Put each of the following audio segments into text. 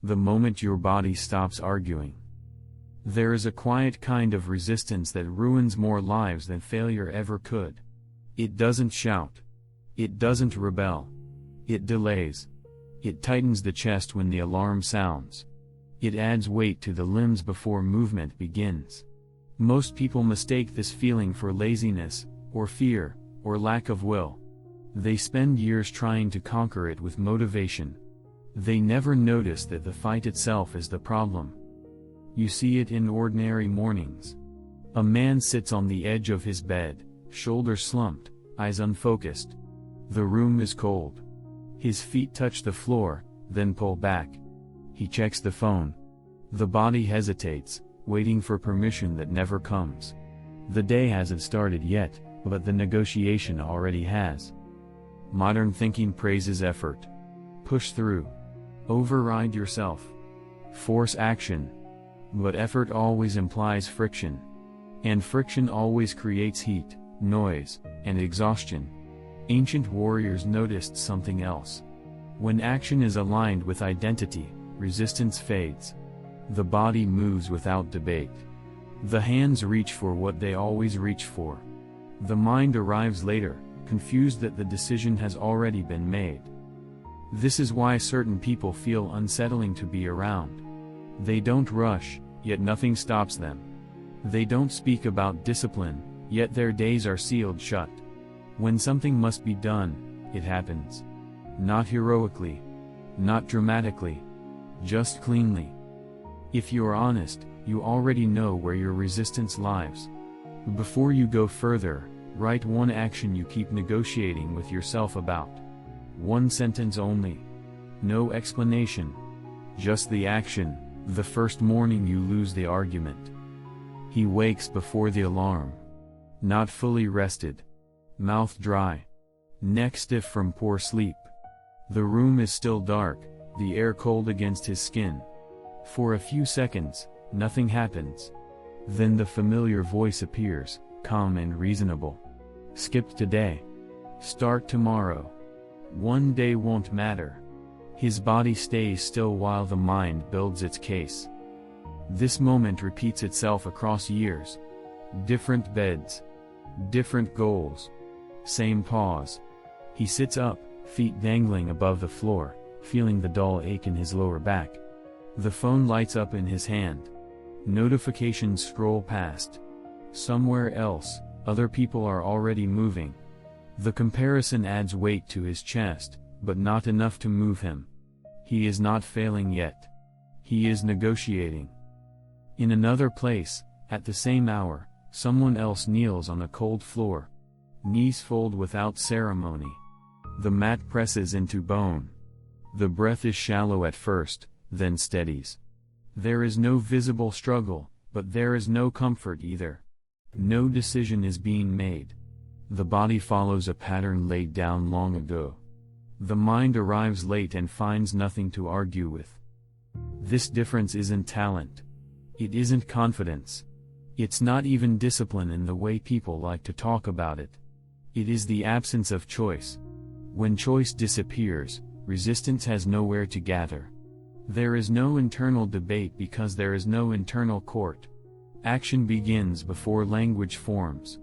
the moment your body stops arguing. There is a quiet kind of resistance that ruins more lives than failure ever could. It doesn't shout. It doesn't rebel. It delays. It tightens the chest when the alarm sounds. It adds weight to the limbs before movement begins. Most people mistake this feeling for laziness, or fear, or lack of will. They spend years trying to conquer it with motivation. They never notice that the fight itself is the problem. You see it in ordinary mornings. A man sits on the edge of his bed, shoulders slumped, eyes unfocused. The room is cold. His feet touch the floor, then pull back. He checks the phone. The body hesitates, waiting for permission that never comes. The day hasn't started yet, but the negotiation already has. Modern thinking praises effort. Push through. Override yourself. Force action. But effort always implies friction. And friction always creates heat, noise, and exhaustion. Ancient warriors noticed something else. When action is aligned with identity, resistance fades. The body moves without debate. The hands reach for what they always reach for. The mind arrives later, confused that the decision has already been made. This is why certain people feel unsettling to be around. They don't rush, yet nothing stops them. They don't speak about discipline, yet their days are sealed shut. When something must be done, it happens. Not heroically. Not dramatically. Just cleanly. If you are honest, you already know where your resistance lies. Before you go further, write one action you keep negotiating with yourself about. One sentence only. No explanation. Just the action. The first morning you lose the argument. He wakes before the alarm. Not fully rested. Mouth dry. Neck stiff from poor sleep. The room is still dark, the air cold against his skin. For a few seconds, nothing happens. Then the familiar voice appears, calm and reasonable. Skip today. Start tomorrow. One day won't matter. His body stays still while the mind builds its case. This moment repeats itself across years. Different beds. Different goals. Same pause. He sits up, feet dangling above the floor, feeling the dull ache in his lower back. The phone lights up in his hand. Notifications scroll past. Somewhere else, other people are already moving. The comparison adds weight to his chest, but not enough to move him. He is not failing yet. He is negotiating. In another place, at the same hour, someone else kneels on a cold floor. Knees fold without ceremony. The mat presses into bone. The breath is shallow at first, then steadies. There is no visible struggle, but there is no comfort either. No decision is being made. The body follows a pattern laid down long ago. The mind arrives late and finds nothing to argue with. This difference isn't talent. It isn't confidence. It's not even discipline in the way people like to talk about it. It is the absence of choice. When choice disappears, resistance has nowhere to gather. There is no internal debate because there is no internal court. Action begins before language forms.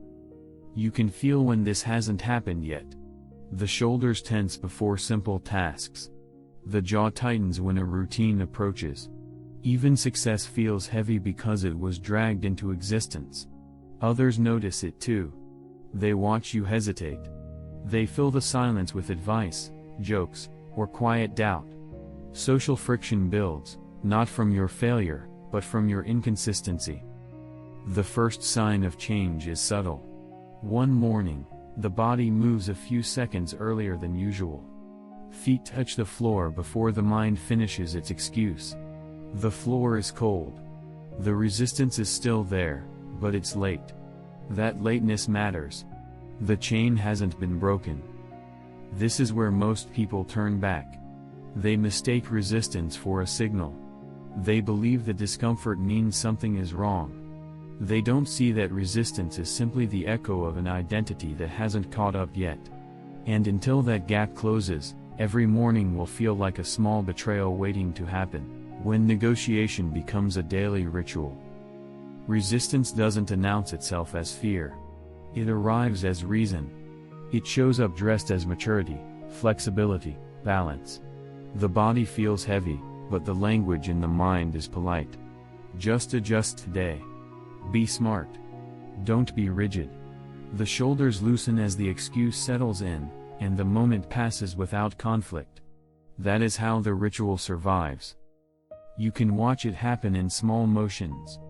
You can feel when this hasn't happened yet. The shoulders tense before simple tasks. The jaw tightens when a routine approaches. Even success feels heavy because it was dragged into existence. Others notice it too. They watch you hesitate. They fill the silence with advice, jokes, or quiet doubt. Social friction builds, not from your failure, but from your inconsistency. The first sign of change is subtle. One morning, the body moves a few seconds earlier than usual. Feet touch the floor before the mind finishes its excuse. The floor is cold. The resistance is still there, but it's late. That lateness matters. The chain hasn't been broken. This is where most people turn back. They mistake resistance for a signal. They believe that discomfort means something is wrong. They don't see that resistance is simply the echo of an identity that hasn't caught up yet. And until that gap closes, every morning will feel like a small betrayal waiting to happen, when negotiation becomes a daily ritual. Resistance doesn't announce itself as fear. It arrives as reason. It shows up dressed as maturity, flexibility, balance. The body feels heavy, but the language in the mind is polite. Just adjust today. Be smart. Don't be rigid. The shoulders loosen as the excuse settles in, and the moment passes without conflict. That is how the ritual survives. You can watch it happen in small motions.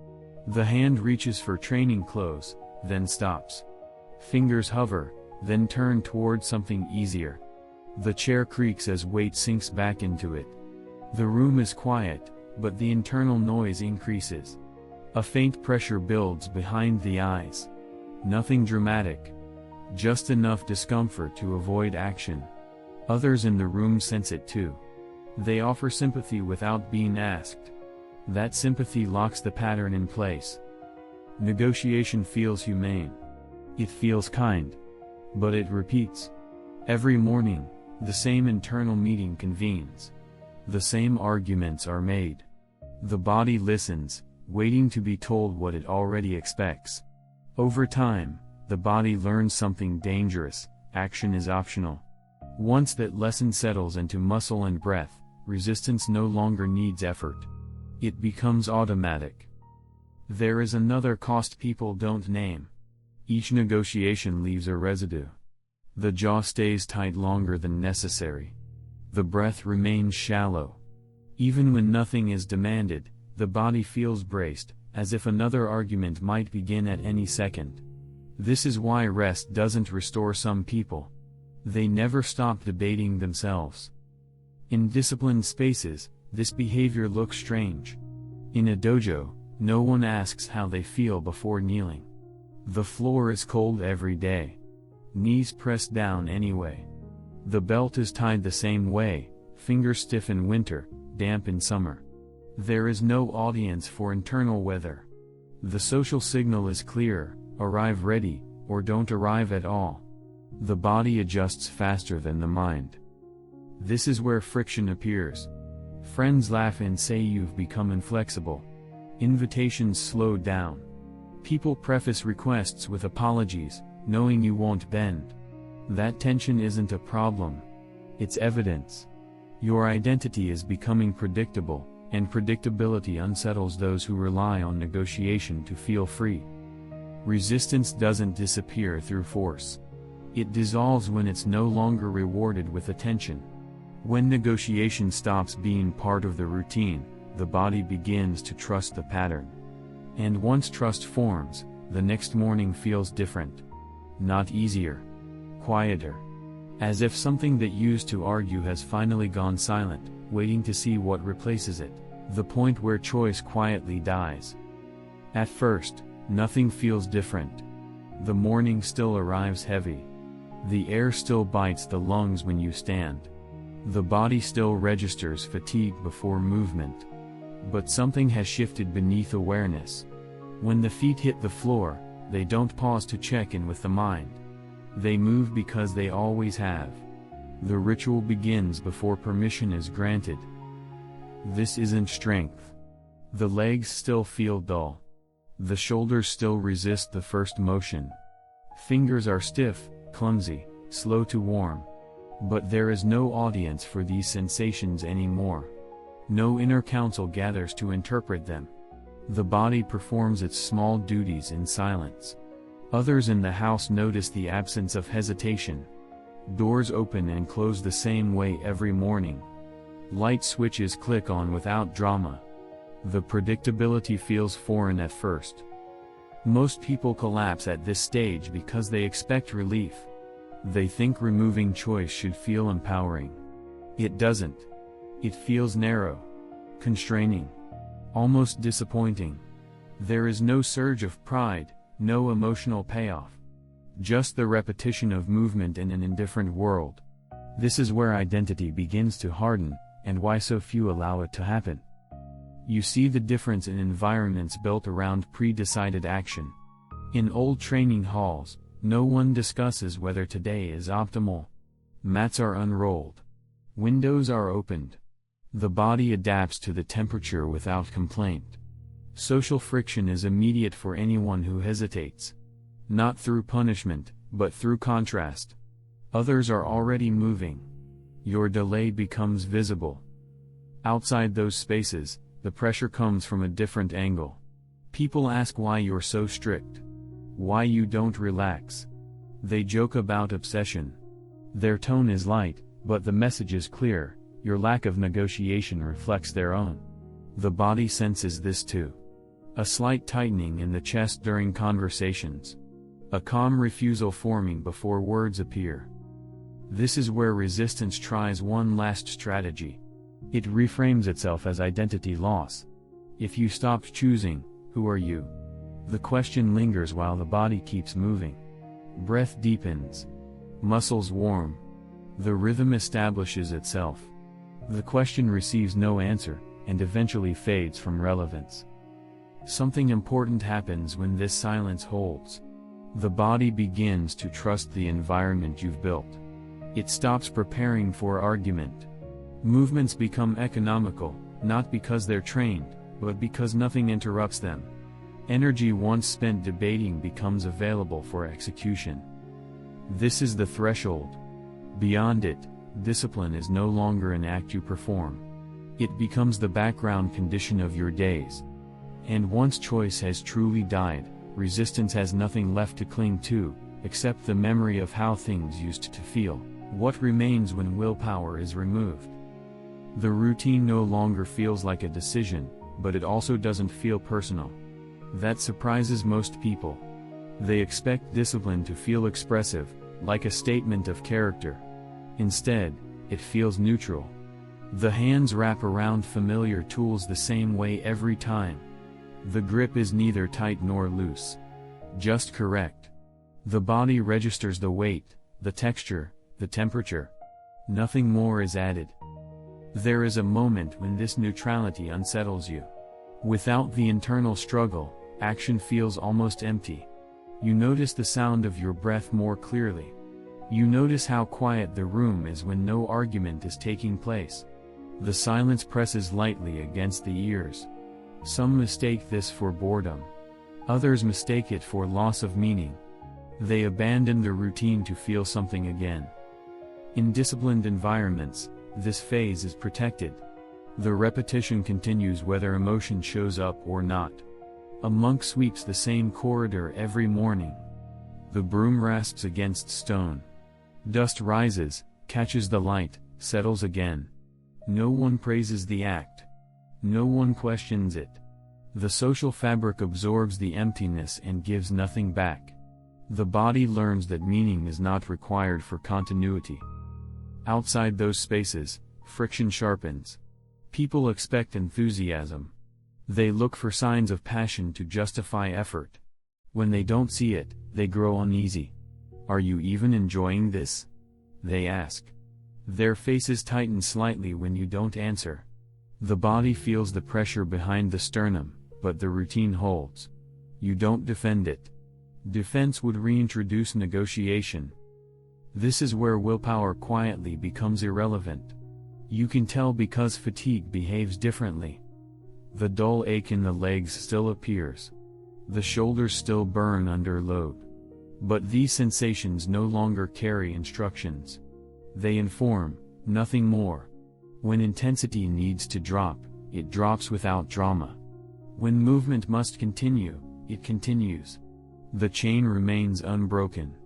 The hand reaches for training clothes, then stops. Fingers hover, then turn toward something easier. The chair creaks as weight sinks back into it. The room is quiet, but the internal noise increases. A faint pressure builds behind the eyes. Nothing dramatic. Just enough discomfort to avoid action. Others in the room sense it too. They offer sympathy without being asked. That sympathy locks the pattern in place. Negotiation feels humane. It feels kind. But it repeats. Every morning, the same internal meeting convenes. The same arguments are made. The body listens, waiting to be told what it already expects. Over time, the body learns something dangerous: action is optional. Once that lesson settles into muscle and breath, resistance no longer needs effort. It becomes automatic. There is another cost people don't name. Each negotiation leaves a residue. The jaw stays tight longer than necessary. The breath remains shallow. Even when nothing is demanded, the body feels braced, as if another argument might begin at any second. This is why rest doesn't restore some people. They never stop debating themselves. In disciplined spaces, this behavior looks strange. In a dojo, no one asks how they feel before kneeling. The floor is cold every day. Knees press down anyway. The belt is tied the same way, fingers stiff in winter, damp in summer. There is no audience for internal weather. The social signal is clear: arrive ready, or don't arrive at all. The body adjusts faster than the mind. This is where friction appears. Friends laugh and say you've become inflexible. Invitations slow down. People preface requests with apologies, knowing you won't bend. That tension isn't a problem. It's evidence. Your identity is becoming predictable, and predictability unsettles those who rely on negotiation to feel free. Resistance doesn't disappear through force. It dissolves when it's no longer rewarded with attention. When negotiation stops being part of the routine, the body begins to trust the pattern. And once trust forms, the next morning feels different. Not easier. Quieter. As if something that used to argue has finally gone silent, waiting to see what replaces it, the point where choice quietly dies. At first, nothing feels different. The morning still arrives heavy. The air still bites the lungs when you stand. The body still registers fatigue before movement. But something has shifted beneath awareness. When the feet hit the floor, they don't pause to check in with the mind. They move because they always have. The ritual begins before permission is granted. This isn't strength. The legs still feel dull. The shoulders still resist the first motion. Fingers are stiff, clumsy, slow to warm. But there is no audience for these sensations anymore. No inner council gathers to interpret them. The body performs its small duties in silence. Others in the house notice the absence of hesitation. Doors open and close the same way every morning. Light switches click on without drama. The predictability feels foreign at first. Most people collapse at this stage because they expect relief. They think removing choice should feel empowering. It doesn't. It feels narrow, constraining, almost disappointing. There is no surge of pride, no emotional payoff. Just the repetition of movement in an indifferent world. This is where identity begins to harden, and why so few allow it to happen. You see the difference in environments built around pre-decided action. In old training halls, no one discusses whether today is optimal. Mats are unrolled. Windows are opened. The body adapts to the temperature without complaint. Social friction is immediate for anyone who hesitates. Not through punishment, but through contrast. Others are already moving. Your delay becomes visible. Outside those spaces, the pressure comes from a different angle. People ask why you're so strict. Why you don't relax. They joke about obsession. Their tone is light, but the message is clear. Your lack of negotiation reflects their own. The body senses this too. A slight tightening in the chest during conversations. A calm refusal forming before words appear. This is where resistance tries one last strategy. It reframes itself as identity loss. If you stopped choosing, who are you? The question lingers while the body keeps moving. Breath deepens. Muscles warm. The rhythm establishes itself. The question receives no answer, and eventually fades from relevance. Something important happens when this silence holds. The body begins to trust the environment you've built. It stops preparing for argument. Movements become economical, not because they're trained, but because nothing interrupts them. Energy once spent debating becomes available for execution. This is the threshold. Beyond it, discipline is no longer an act you perform. It becomes the background condition of your days. And once choice has truly died, resistance has nothing left to cling to, except the memory of how things used to feel. What remains when willpower is removed? The routine no longer feels like a decision, but it also doesn't feel personal. That surprises most people. They expect discipline to feel expressive, like a statement of character. Instead, it feels neutral. The hands wrap around familiar tools the same way every time. The grip is neither tight nor loose. Just correct. The body registers the weight, the texture, the temperature. Nothing more is added. There is a moment when this neutrality unsettles you. Without the internal struggle, action feels almost empty. You notice the sound of your breath more clearly. You notice how quiet the room is when no argument is taking place. The silence presses lightly against the ears. Some mistake this for boredom. Others mistake it for loss of meaning. They abandon the routine to feel something again. In disciplined environments, this phase is protected. The repetition continues whether emotion shows up or not. A monk sweeps the same corridor every morning. The broom rasps against stone. Dust rises, catches the light, settles again. No one praises the act. No one questions it. The social fabric absorbs the emptiness and gives nothing back. The body learns that meaning is not required for continuity. Outside those spaces, friction sharpens. People expect enthusiasm. They look for signs of passion to justify effort. When they don't see it, they grow uneasy. Are you even enjoying this? They ask. Their faces tighten slightly when you don't answer. The body feels the pressure behind the sternum, but the routine holds. You don't defend it. Defense would reintroduce negotiation. This is where willpower quietly becomes irrelevant. You can tell because fatigue behaves differently. The dull ache in the legs still appears. The shoulders still burn under load. But these sensations no longer carry instructions. They inform, nothing more. When intensity needs to drop, it drops without drama. When movement must continue, it continues. The chain remains unbroken.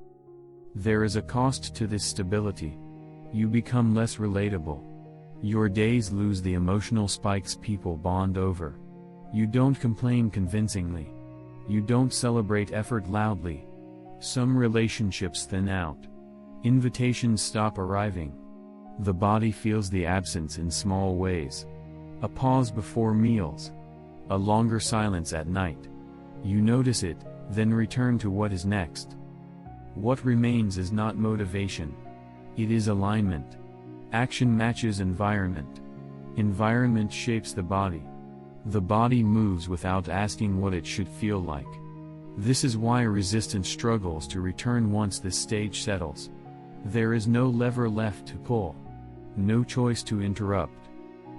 There is a cost to this stability. You become less relatable. Your days lose the emotional spikes people bond over. You don't complain convincingly. You don't celebrate effort loudly. Some relationships thin out. Invitations stop arriving. The body feels the absence in small ways. A pause before meals. A longer silence at night. You notice it, then return to what is next. What remains is not motivation. It is alignment. Action matches environment. Environment shapes the body. The body moves without asking what it should feel like. This is why resistance struggles to return once this stage settles. There is no lever left to pull. No choice to interrupt.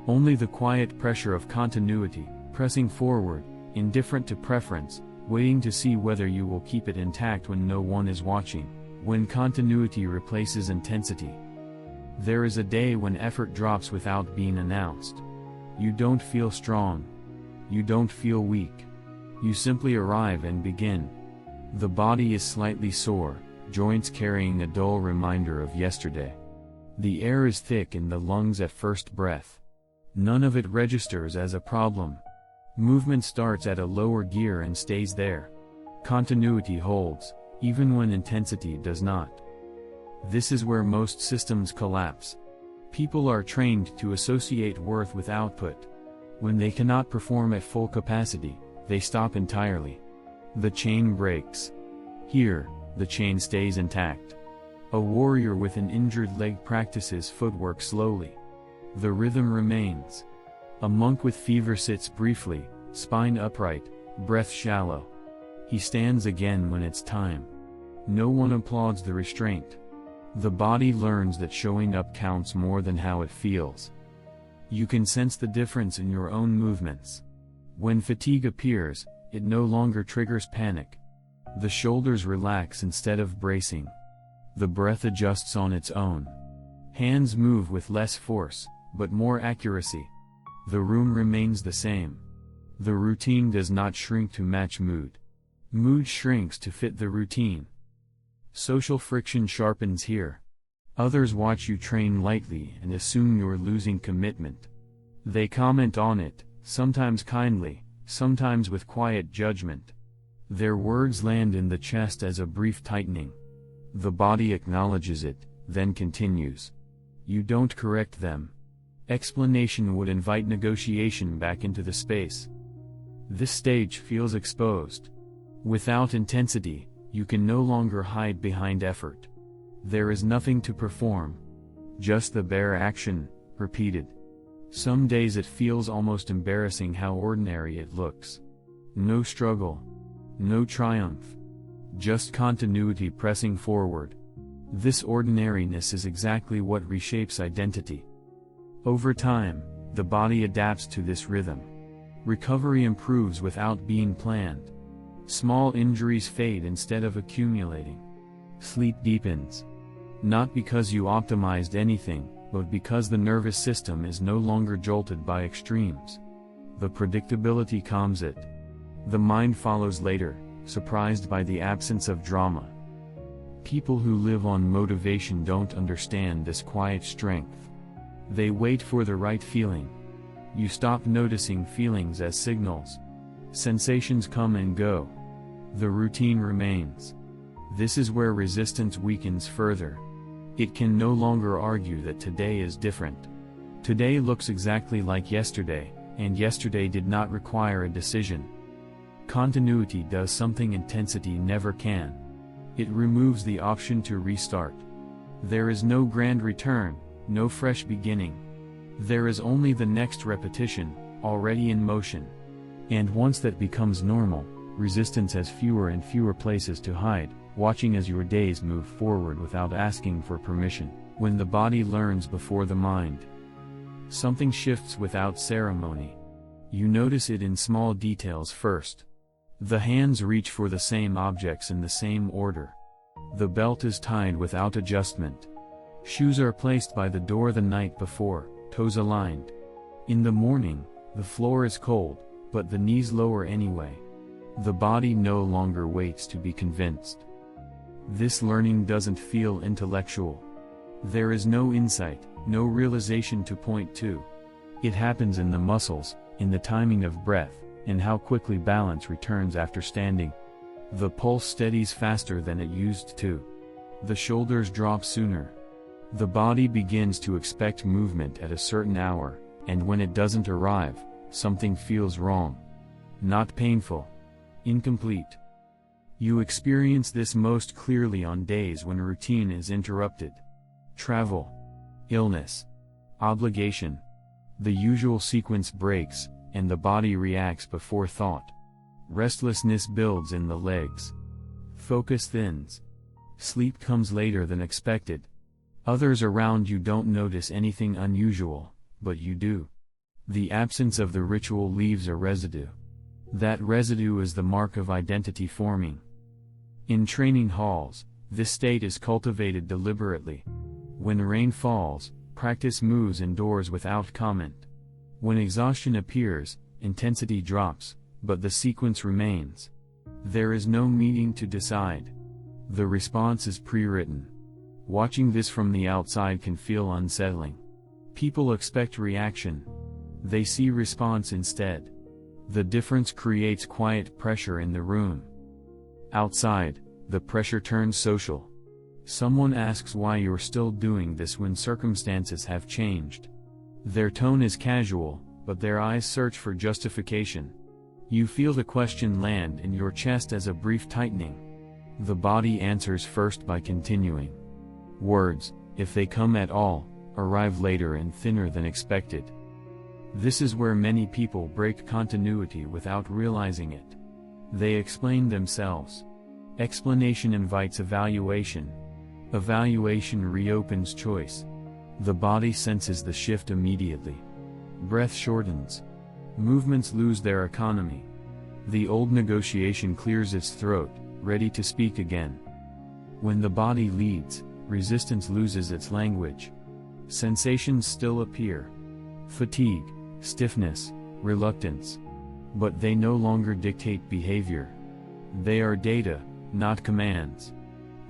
Only the quiet pressure of continuity, pressing forward, indifferent to preference, waiting to see whether you will keep it intact when no one is watching, when continuity replaces intensity. There is a day when effort drops without being announced. You don't feel strong. You don't feel weak. You simply arrive and begin. The body is slightly sore, joints carrying a dull reminder of yesterday. The air is thick in the lungs at first breath. None of it registers as a problem. Movement starts at a lower gear and stays there. Continuity holds, even when intensity does not. This is where most systems collapse. People are trained to associate worth with output. When they cannot perform at full capacity, they stop entirely. The chain breaks. Here, the chain stays intact. A warrior with an injured leg practices footwork slowly. The rhythm remains. A monk with fever sits briefly, spine upright, breath shallow. He stands again when it's time. No one applauds the restraint. The body learns that showing up counts more than how it feels. You can sense the difference in your own movements. When fatigue appears, it no longer triggers panic. The shoulders relax instead of bracing. The breath adjusts on its own. Hands move with less force, but more accuracy. The room remains the same. The routine does not shrink to match mood. Mood shrinks to fit the routine. Social friction sharpens here. Others watch you train lightly and assume you're losing commitment. They comment on it, sometimes kindly, sometimes with quiet judgment. Their words land in the chest as a brief tightening. The body acknowledges it, then continues. You don't correct them. Explanation would invite negotiation back into the space. This stage feels exposed. Without intensity, you can no longer hide behind effort. There is nothing to perform. Just the bare action, repeated. Some days it feels almost embarrassing how ordinary it looks. No struggle. No triumph. Just continuity pressing forward. This ordinariness is exactly what reshapes identity. Over time, the body adapts to this rhythm. Recovery improves without being planned. Small injuries fade instead of accumulating. Sleep deepens. Not because you optimized anything, but because the nervous system is no longer jolted by extremes. The predictability calms it. The mind follows later, surprised by the absence of drama. People who live on motivation don't understand this quiet strength. They wait for the right feeling. You stop noticing feelings as signals. Sensations come and go. The routine remains. This is where resistance weakens further. It can no longer argue that today is different. Today looks exactly like yesterday, and yesterday did not require a decision. Continuity does something intensity never can. It removes the option to restart. There is no grand return, no fresh beginning. There is only the next repetition, already in motion. And once that becomes normal, resistance has fewer and fewer places to hide, watching as your days move forward without asking for permission. When the body learns before the mind, something shifts without ceremony. You notice it in small details first. The hands reach for the same objects in the same order. The belt is tied without adjustment. Shoes are placed by the door the night before, toes aligned. In the morning, the floor is cold, but the knees lower anyway. The body no longer waits to be convinced. This learning doesn't feel intellectual. There is no insight, no realization to point to. It happens in the muscles, in the timing of breath, and how quickly balance returns after standing. The pulse steadies faster than it used to. The shoulders drop sooner. The body begins to expect movement at a certain hour, and when it doesn't arrive, something feels wrong. Not painful. Incomplete. You experience this most clearly on days when routine is interrupted. Travel. Illness. Obligation. The usual sequence breaks, and the body reacts before thought. Restlessness builds in the legs. Focus thins. Sleep comes later than expected. Others around you don't notice anything unusual, but you do. The absence of the ritual leaves a residue. That residue is the mark of identity forming. In training halls, this state is cultivated deliberately. When rain falls, practice moves indoors without comment. When exhaustion appears, intensity drops, but the sequence remains. There is no meeting to decide. The response is pre-written. Watching this from the outside can feel unsettling. People expect reaction. They see response instead. The difference creates quiet pressure in the room. Outside, the pressure turns social. Someone asks why you're still doing this when circumstances have changed. Their tone is casual, but their eyes search for justification. You feel the question land in your chest as a brief tightening. The body answers first by continuing. Words, if they come at all, arrive later and thinner than expected. This is where many people break continuity without realizing it. They explain themselves. Explanation invites evaluation. Evaluation reopens choice. The body senses the shift immediately. Breath shortens. Movements lose their economy. The old negotiation clears its throat, ready to speak again. When the body leads, resistance loses its language. Sensations still appear. Fatigue, stiffness, reluctance. But they no longer dictate behavior. They are data, not commands.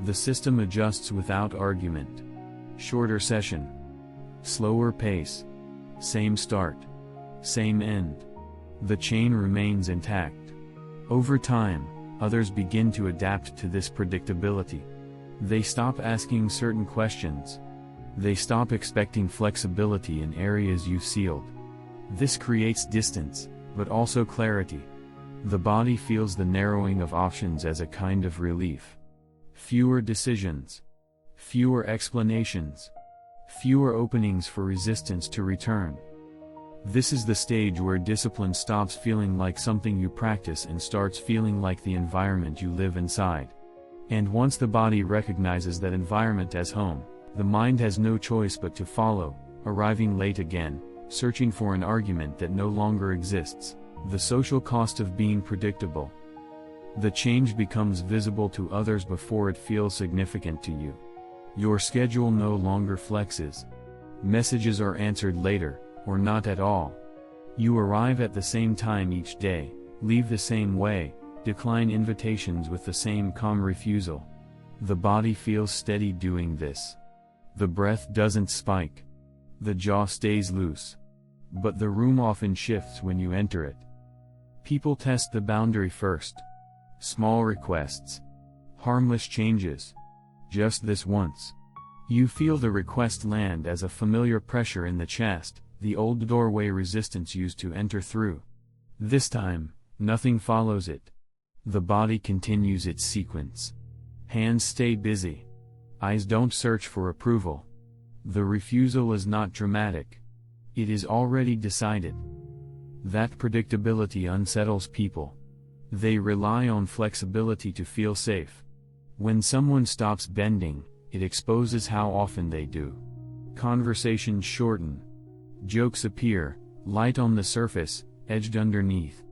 The system adjusts without argument. Shorter session. Slower pace. Same start. Same end. The chain remains intact. Over time, others begin to adapt to this predictability. They stop asking certain questions. They stop expecting flexibility in areas you sealed. This creates distance, but also clarity. The body feels the narrowing of options as a kind of relief. Fewer decisions. Fewer explanations. Fewer openings for resistance to return. This is the stage where discipline stops feeling like something you practice and starts feeling like the environment you live inside. And once the body recognizes that environment as home, the mind has no choice but to follow, arriving late again, searching for an argument that no longer exists. The social cost of being predictable. The change becomes visible to others before it feels significant to you. Your schedule no longer flexes. Messages are answered later, or not at all. You arrive at the same time each day, leave the same way, decline invitations with the same calm refusal. The body feels steady doing this. The breath doesn't spike. The jaw stays loose. But the room often shifts when you enter it. People test the boundary first. Small requests. Harmless changes. Just this once. You feel the request land as a familiar pressure in the chest, the old doorway resistance used to enter through. This time, nothing follows it. The body continues its sequence. Hands stay busy. Eyes don't search for approval. The refusal is not dramatic. It is already decided. That predictability unsettles people. They rely on flexibility to feel safe. When someone stops bending, it exposes how often they do. Conversations shorten. Jokes appear, light on the surface, edged underneath.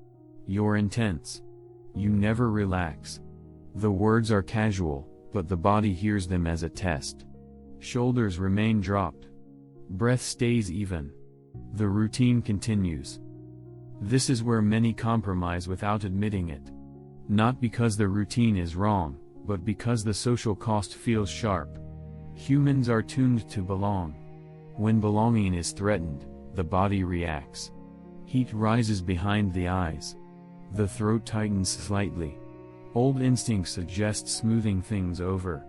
You're intense. You never relax. The words are casual, but the body hears them as a test. Shoulders remain dropped. Breath stays even. The routine continues. This is where many compromise without admitting it. Not because the routine is wrong, but because the social cost feels sharp. Humans are tuned to belong. When belonging is threatened, the body reacts. Heat rises behind the eyes. The throat tightens slightly. Old instincts suggest smoothing things over.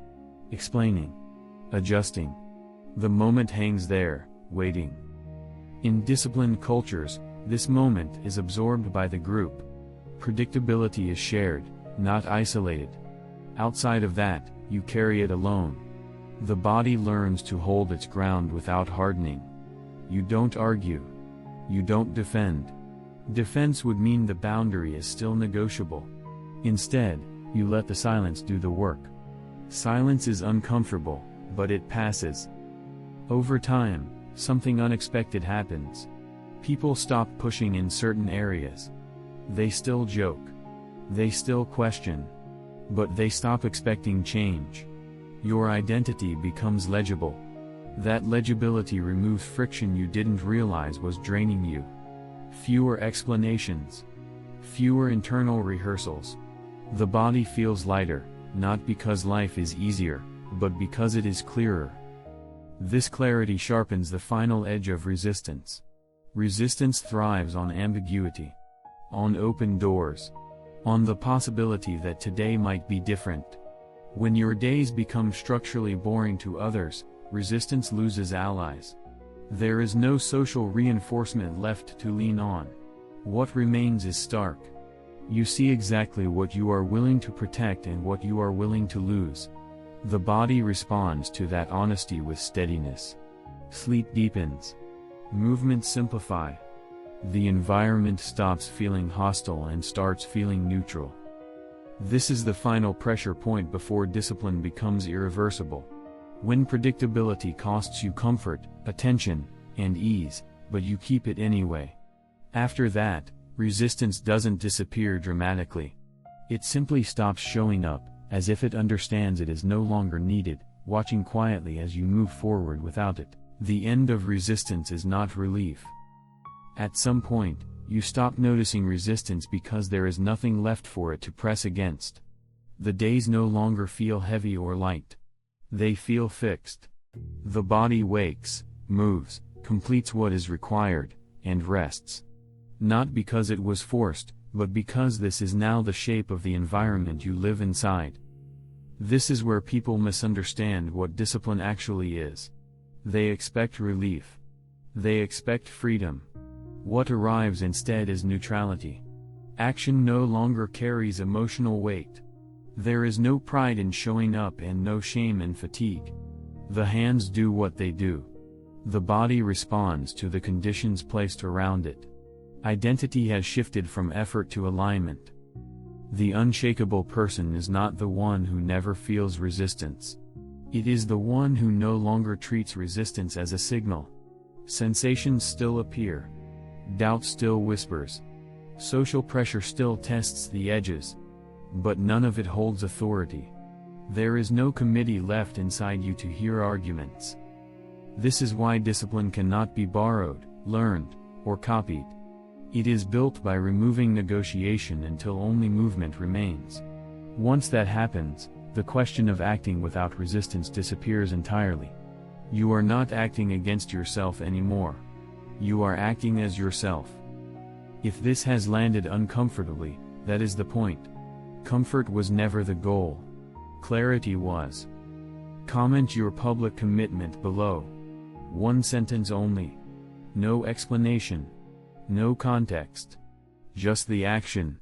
Explaining. Adjusting. The moment hangs there, waiting. In disciplined cultures, this moment is absorbed by the group. Predictability is shared, not isolated. Outside of that, you carry it alone. The body learns to hold its ground without hardening. You don't argue. You don't defend. Defense would mean the boundary is still negotiable. Instead, you let the silence do the work. Silence is uncomfortable, but it passes. Over time, something unexpected happens. People stop pushing in certain areas. They still joke. They still question. But they stop expecting change. Your identity becomes legible. That legibility removes friction you didn't realize was draining you. Fewer explanations. Fewer internal rehearsals. The body feels lighter, not because life is easier, but because it is clearer. This clarity sharpens the final edge of resistance. Resistance thrives on ambiguity. On open doors. On the possibility that today might be different. When your days become structurally boring to others, resistance loses allies. There is no social reinforcement left to lean on. What remains is stark. You see exactly what you are willing to protect and what you are willing to lose. The body responds to that honesty with steadiness. Sleep deepens. Movements simplify. The environment stops feeling hostile and starts feeling neutral. This is the final pressure point before discipline becomes irreversible. When predictability costs you comfort, attention, and ease, but you keep it anyway. After that, resistance doesn't disappear dramatically. It simply stops showing up, as if it understands it is no longer needed, watching quietly as you move forward without it. The end of resistance is not relief. At some point, you stop noticing resistance because there is nothing left for it to press against. The days no longer feel heavy or light. They feel fixed. The body wakes, moves, completes what is required, and rests. Not because it was forced, but because this is now the shape of the environment you live inside. This is where people misunderstand what discipline actually is. They expect relief. They expect freedom. What arrives instead is neutrality. Action no longer carries emotional weight. There is no pride in showing up and no shame in fatigue. The hands do what they do. The body responds to the conditions placed around it. Identity has shifted from effort to alignment. The unshakable person is not the one who never feels resistance. It is the one who no longer treats resistance as a signal. Sensations still appear. Doubt still whispers. Social pressure still tests the edges. But none of it holds authority. There is no committee left inside you to hear arguments. This is why discipline cannot be borrowed, learned, or copied. It is built by removing negotiation until only movement remains. Once that happens, the question of acting without resistance disappears entirely. You are not acting against yourself anymore. You are acting as yourself. If this has landed uncomfortably, that is the point. Comfort was never the goal. Clarity was. Comment your public commitment below. One sentence only. No explanation. No context. Just the action.